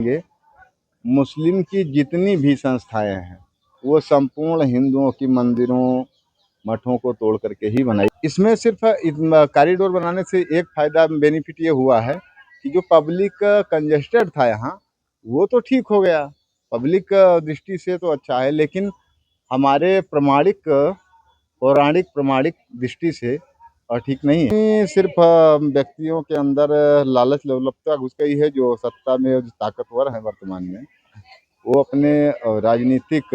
ये मुस्लिम की जितनी भी संस्थाएं हैं वो संपूर्ण हिंदुओं की मंदिरों मठों को तोड़ करके ही बनाई। इसमें सिर्फ कॉरिडोर बनाने से एक फायदा बेनिफिट ये हुआ है कि जो पब्लिक कंजेस्टेड था यहाँ वो तो ठीक हो गया। पब्लिक दृष्टि से तो अच्छा है, लेकिन हमारे पौराणिक प्रमाणिक दृष्टि से ठीक नहीं है। सिर्फ व्यक्तियों के अंदर लालच लोलुपता घुस गई है। जो सत्ता में जो ताकतवर है वर्तमान में, वो अपने राजनीतिक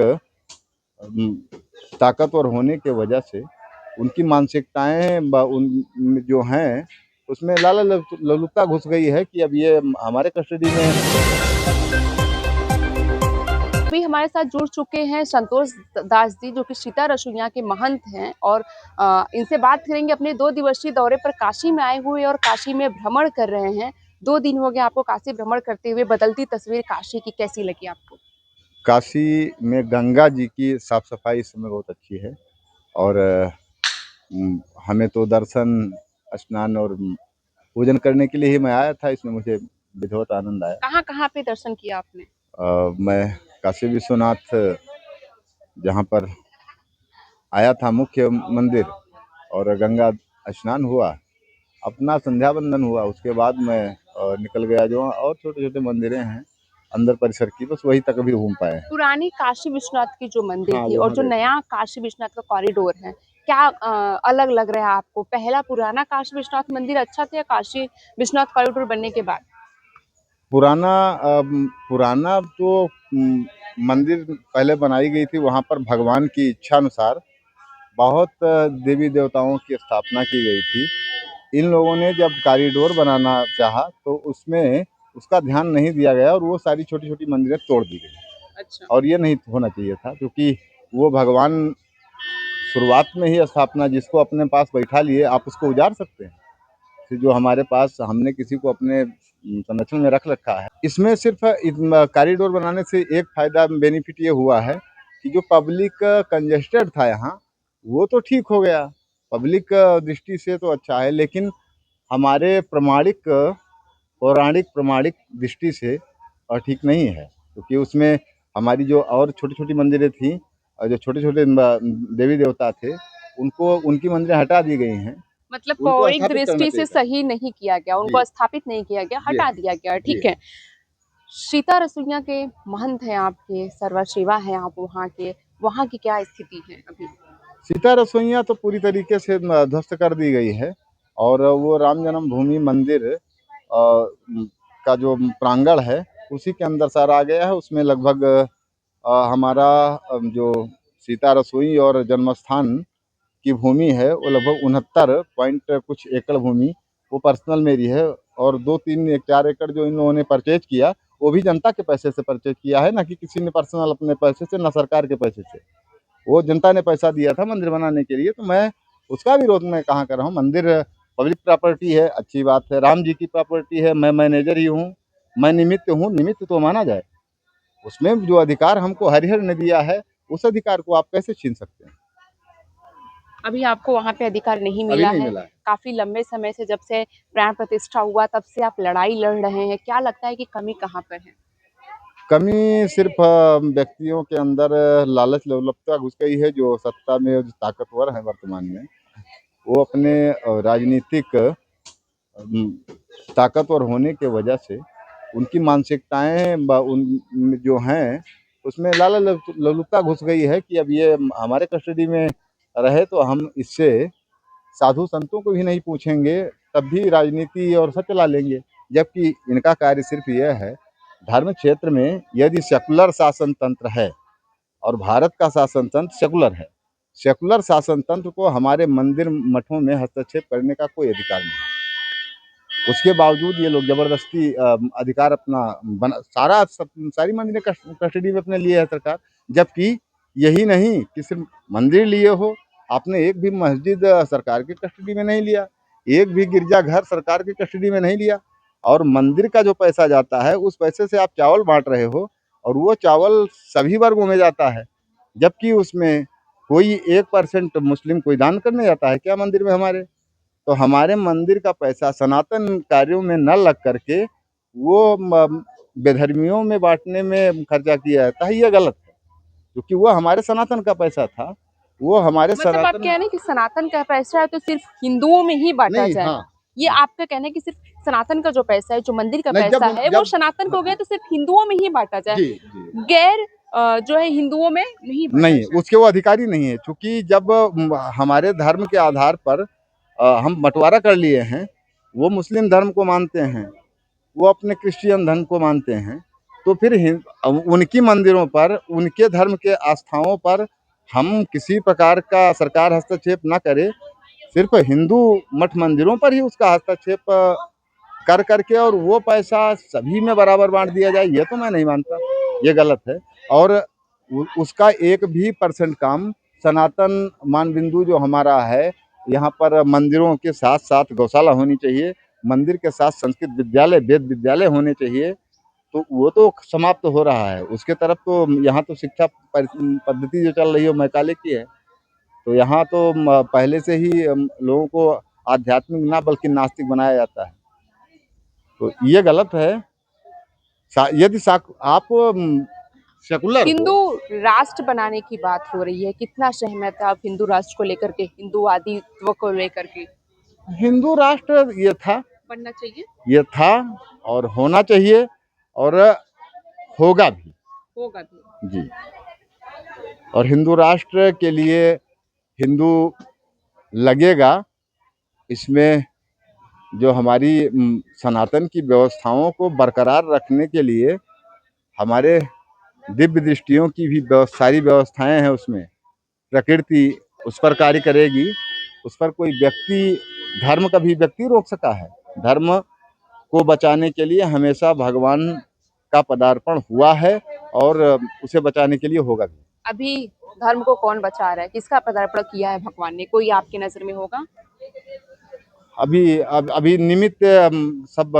ताकतवर होने के वजह से उनकी मानसिकताएं उन जो हैं उसमें लालच लोलुपता घुस गई है कि अब ये हमारे कस्टडी में है। अभी हमारे साथ जुड़ चुके हैं संतोष दास जी, जो कि सीता रसोइया के महंत हैं, और इनसे बात करेंगे अपने 2 दिवसीय दौरे पर काशी में आए हुए और काशी में भ्रमण कर रहे हैं। 2 दिन हो गए आपको काशी भ्रमण करते हुए, बदलती तस्वीर काशी की कैसी लगी आपको? काशी में गंगा जी की साफ सफाई इस समय बहुत अच्छी है और हमें तो दर्शन स्नान और पूजन करने के लिए ही मैं आया था। इसमें मुझे बेहद आनंद आया। कहाँ-कहाँ पे दर्शन किया आपने? मैं काशी विश्वनाथ जहाँ पर आया था मुख्य मंदिर, और गंगा स्नान हुआ, अपना संध्या बंदन हुआ, उसके बाद मैं निकल गया। जो और छोटे छोटे मंदिरें हैं अंदर परिसर की, बस वही तक अभी घूम पाए हैं। पुरानी काशी विश्वनाथ की जो मंदिर हाँ, थी और वहाँ जो गए थे। नया काशी विश्वनाथ का कॉरिडोर है, क्या अलग लग रहा है आपको? पहला पुराना काशी विश्वनाथ मंदिर अच्छा था या काशी विश्वनाथ कॉरिडोर बनने के बाद? पुराना जो मंदिर पहले बनाई गई थी, वहाँ पर भगवान की इच्छा अनुसार बहुत देवी देवताओं की स्थापना की गई थी। इन लोगों ने जब कॉरिडोर बनाना चाहा तो उसमें उसका ध्यान नहीं दिया गया और वो सारी छोटी छोटी मंदिरें तोड़ दी गई। अच्छा। और ये नहीं होना चाहिए था, क्योंकि वो भगवान शुरुआत में ही स्थापना जिसको अपने पास बैठा लिए, आप उसको उजाड़ सकते हैं? फिर जो हमारे पास हमने किसी को अपने संरक्षण में रख रखा है। इसमें सिर्फ कॉरिडोर बनाने से एक फायदा बेनिफिट ये हुआ है कि जो पब्लिक कंजेस्टेड था यहाँ वो तो ठीक हो गया। पब्लिक दृष्टि से तो अच्छा है, लेकिन हमारे पौराणिक प्रमाणिक दृष्टि से ठीक नहीं है, क्योंकि उसमें हमारी जो और छोटी छोटी मंदिरें थी और जो छोटे छोटे देवी देवता थे, उनको उनकी मंदिरें हटा दी गई हैं। मतलब उनको पौराणिक स्थापित करना दृष्टि से चाहिए था। सही नहीं किया गया, जी, उनको स्थापित नहीं किया गया, जी, हटा दिया गया, जी। ठीक है। सीता रसोइया के महंत हैं आपके, सर्वसेवा हैं आप वहाँ के, वहाँ की क्या स्थिति है अभी? सीता रसोइयाँ तो पूरी तरीके से ध्वस्त कर दी गई है, और वो राम जन्मभूमि मंदिर का जो प्रांगण है उसी के अंदर सारा आ गया है। उसमें लगभग हमारा जो सीता रसोई और जन्मस्थान की भूमि है वो लगभग 69 पॉइंट कुछ एकड़ भूमि वो पर्सनल मेरी है, और 2-3-4 एकड़ जो इन लोगों ने परचेज किया वो भी जनता के पैसे से परचेज किया है, ना कि किसी ने पर्सनल अपने पैसे से, ना सरकार के पैसे से। वो जनता ने पैसा दिया था मंदिर बनाने के लिए, तो मैं उसका विरोध मैं कहाँ कर रहा हूँ। मंदिर पब्लिक प्रॉपर्टी है, अच्छी बात है। राम जी की प्रॉपर्टी है, मैं मैनेजर ही हूँ, मैं निमित्त हूँ, निमित्त तो माना जाए। उसमें जो अधिकार हमको हरिहर ने दिया है, उस अधिकार को आप कैसे छीन सकते हैं? अभी आपको वहाँ पे अधिकार नहीं अभी मिला नहीं है। मिला है। काफ़ी लंबे समय से, जब से प्राण प्रतिष्ठा हुआ तब से आप लड़ाई लड़ रहे हैं। क्या लगता है कि कमी कहाँ पर है? कमी सिर्फ व्यक्तियों के अंदर लालच लोलुपता घुस गई है। जो सत्ता में जो ताकतवर है वर्तमान में, वो अपने राजनीतिक ताकतवर होने के वजह से उनकी मानसिकताएं उन जो हैं उसमें लालच लोलुपता घुस गई है कि अब ये हमारे कस्टडी में रहे तो हम इससे साधु संतों को भी नहीं पूछेंगे, तब भी राजनीति और सब चला लेंगे। जबकि इनका कार्य सिर्फ यह है, धार्मिक क्षेत्र में यदि सेकुलर शासन तंत्र है और भारत का शासन तंत्र सेकुलर है, सेकुलर शासन तंत्र को हमारे मंदिर मठों में हस्तक्षेप करने का कोई अधिकार नहीं। उसके बावजूद ये लोग ज़बरदस्ती अधिकार अपना सारी मंदिरें कस्टडी में अपने लिए है सरकार। जबकि यही नहीं कि सिर्फ मंदिर लिए हो, आपने एक भी मस्जिद सरकार की कस्टडी में नहीं लिया, एक भी गिरजाघर सरकार की कस्टडी में नहीं लिया, और मंदिर का जो पैसा जाता है उस पैसे से आप चावल बाँट रहे हो, और वो चावल सभी वर्गों में जाता है। जबकि उसमें कोई 1% मुस्लिम कोई दान करने जाता है क्या मंदिर में हमारे? तो हमारे मंदिर का पैसा सनातन कार्यों में न लग करके वो बेधर्मियों में बांटने में खर्चा किया जाता है, ये गलत है, क्योंकि वो हमारे सनातन का पैसा था, वो हमारे मतलब आप सनातन कह रहे हैं कि सनातन का पैसा है तो सिर्फ हिंदुओं में ही बांटा नहीं। जाए, हाँ, ये आपका कहना है कि सिर्फ सनातन का जो पैसा है, जो मंदिर का नहीं, पैसा है, वो जब सनातन को गया तो सिर्फ हिंदुओं में ही बांटा जाए, जी जी गैर जो है हिंदुओं में नहीं बांटा नहीं, जाए। उसके वो अधिकारी नहीं है, क्योंकि जब हमारे धर्म के आधार पर हम बंटवारा कर लिए हैं, वो मुस्लिम धर्म को मानते हैं, वो अपने क्रिश्चियन धर्म को मानते हैं, तो फिर उनकी मंदिरों पर, उनके धर्म के आस्थाओं पर हम किसी प्रकार का सरकार हस्तक्षेप ना करे, सिर्फ हिंदू मठ मंदिरों पर ही उसका हस्तक्षेप कर करके और वो पैसा सभी में बराबर बांट दिया जाए, ये तो मैं नहीं मानता, ये गलत है। और उसका एक भी % काम सनातन मान बिंदु जो हमारा है, यहाँ पर मंदिरों के साथ साथ गौशाला होनी चाहिए, मंदिर के साथ संस्कृत विद्यालय, वेद विद्यालय होने चाहिए, तो वो तो समाप्त हो रहा है। उसके तरफ तो यहाँ तो शिक्षा पद्धति जो चल रही है वो मैकाले की है, तो यहाँ तो पहले से ही लोगों को आध्यात्मिक ना बल्कि नास्तिक बनाया जाता है, तो ये गलत है। यदि आप सेकुलर हिंदू हो, राष्ट्र बनाने की बात हो रही है, कितना सहमत है आप हिंदू राष्ट्र को लेकर के, हिंदूवादित्व को लेकर के? हिंदू राष्ट्र बनना चाहिए, ये था और होना चाहिए और होगा भी होगा भी। जी। और हिंदू राष्ट्र के लिए हिंदू लगेगा, इसमें जो हमारी सनातन की व्यवस्थाओं को बरकरार रखने के लिए हमारे दिव्य दृष्टियों की भी सारी व्यवस्थाएं हैं, उसमें प्रकृति उस पर कार्य करेगी, उस पर कोई व्यक्ति, धर्म का भी व्यक्ति रोक सका है। धर्म को बचाने के लिए हमेशा भगवान का पदार्पण हुआ है और उसे बचाने के लिए होगा भी। अभी धर्म को कौन बचा रहा है, किसका पदार्पण किया है भगवान ने, कोई आपकी नजर में होगा? अभी निमित्त सब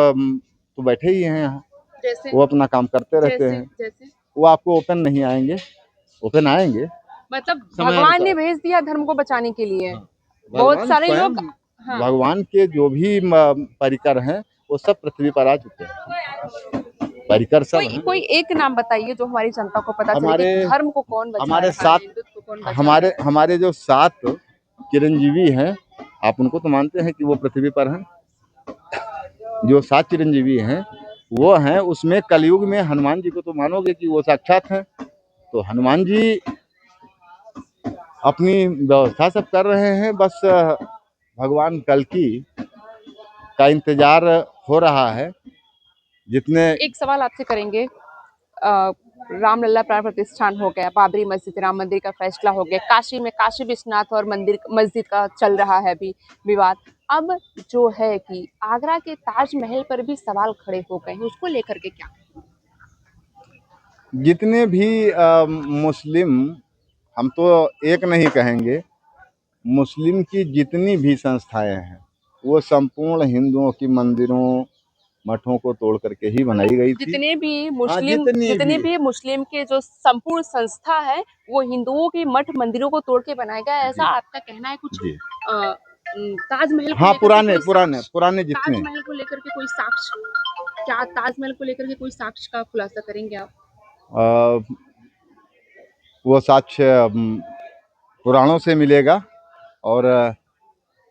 तो बैठे ही हैं यहाँ, जैसे वो अपना काम करते रहते हैं, जैसे वो आपको ओपन नहीं आएंगे, ओपन आएंगे मतलब समय भगवान ने अनुसार। भेज दिया धर्म को बचाने के लिए। हाँ, बहुत भगवान सारे स्वयं, लोग, हाँ, भगवान के जो भी परिकर हैं वो सब पृथ्वी पर आ चुके हैं, परिकर सब कोई हैं। कोई एक नाम बताइए जो हमारी जनता को पता चले हमारे कि धर्म को कौन बचा हमारे रहा है, साथ हिंदुत्व को कौन बचा रहा है। हमारे जो 7 चिरंजीवी हैं, आप उनको तो मानते हैं कि वो पृथ्वी पर हैं। जो 7 चिरंजीवी हैं वो हैं, उसमें कलयुग में हनुमान जी को तो मानोगे कि वो साक्षात हैं, तो हनुमान जी अपनी व्यवस्था सब कर रहे हैं, बस भगवान कल्कि का इंतजार हो रहा है। जितने एक सवाल आपसे करेंगे, रामलला प्राण प्रतिष्ठान हो गया, बाबरी मस्जिद, राम मंदिर का फैसला हो गया, काशी में काशी विश्वनाथ और मंदिर मस्जिद का चल रहा है अभी विवाद, अब जो है कि आगरा के ताजमहल पर भी सवाल खड़े हो गए हैं, उसको लेकर के क्या? जितने भी मुस्लिम, हम तो एक नहीं कहेंगे, मुस्लिम की जितनी भी संस्थाएं हैं वो संपूर्ण हिंदुओं की मंदिरों मठों को तोड़ करके ही बनाई गई थी। जितने भी हाँ, जितने भी मुस्लिम के जो संपूर्ण संस्था है वो हिंदुओं के मठ मंदिरों को तोड़ के बनाया गया, ऐसा आपका कहना है कुछ? जी। ताजमहल को हाँ, लेकर के पुराने जितने, ताजमहल को लेकर के कोई साक्ष्य, क्या ताजमहल को लेकर के कोई साक्ष्य का खुलासा करेंगे आप? वो साक्ष्य पुराणों से मिलेगा और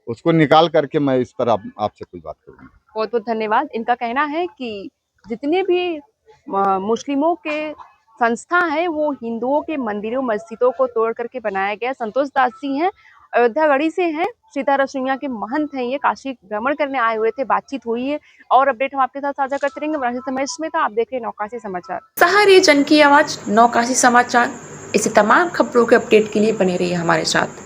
उसको निकाल करके मैं इस पर आपसे कुछ बात करूँगा। बहुत बहुत धन्यवाद। इनका कहना है कि जितने भी मुस्लिमों के संस्था है वो हिंदुओं के मंदिरों मस्जिदों को तोड़ करके बनाया गया। संतोष दास जी हैं, अयोध्यागढ़ी से हैं, सीता रसोइया के महंत हैं, ये काशी भ्रमण करने आए हुए थे, बातचीत हुई है और अपडेट हम आपके साथ साझा करते रहेंगे। वाराणसी समय में तो आप देख रहे हैं नौकाशी समाचार, सहारे जन की आवाज नौकाशी समाचार। इसे तमाम खबरों के अपडेट के लिए बने रहिए हमारे साथ।